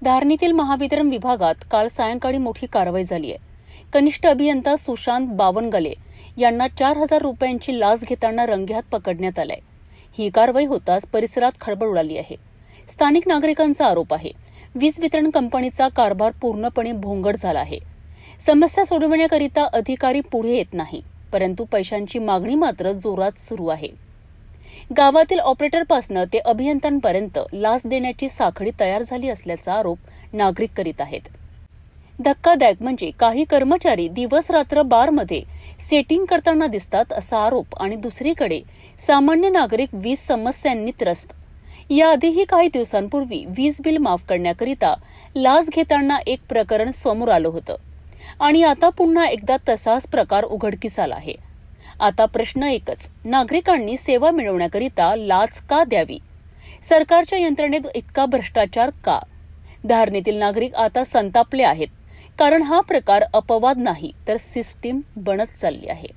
धारणीतील महावितरण विभागात काल सायंकाळी मोठी कारवाई झाली आहे. कनिष्ठ अभियंता सुशांत बावनगले यांना 4,000 रुपयांची लाच घेताना रंगेहात पकडण्यात आलंय. ही कारवाई होताच परिसरात खळबळ उडाली आहे. स्थानिक नागरिकांचा आरोप आहे, वीज वितरण कंपनीचा कारभार पूर्णपणे भोंगळ झाला आहे. समस्या सोडविण्याकरिता अधिकारी पुढे येत नाही, परंतु पैशांची मागणी मात्र जोरात सुरू आहे. गावातील ऑपरेटरपासून ते अभियंत्यांपर्यंत लाच देण्याची साखळी तयार झाली असल्याचा आरोप नागरिक करीत आहेत. धक्कादायक म्हणजे काही कर्मचारी दिवस रात्र बारमध्ये सेटिंग करताना दिसतात असा आरोप, आणि दुसरीकडे सामान्य नागरिक वीज समस्यांनी त्रस्त. याआधीही काही दिवसांपूर्वी वीज बिल माफ करण्याकरिता लाच घेताना एक प्रकरण समोर आलं होतं, आणि आता पुन्हा एकदा तसाच प्रकार उघडकीस आला आहे. आता प्रश्न एकच, नागरिकांनी सेवा मिळवण्याकरिता लाच का द्यावी? सरकारच्या यंत्रणेत इतका भ्रष्टाचार का? धारणीतील नागरिक आता संतापले आहेत, कारण हा प्रकार अपवाद नाही तर सिस्टीम बनत चालली आहे.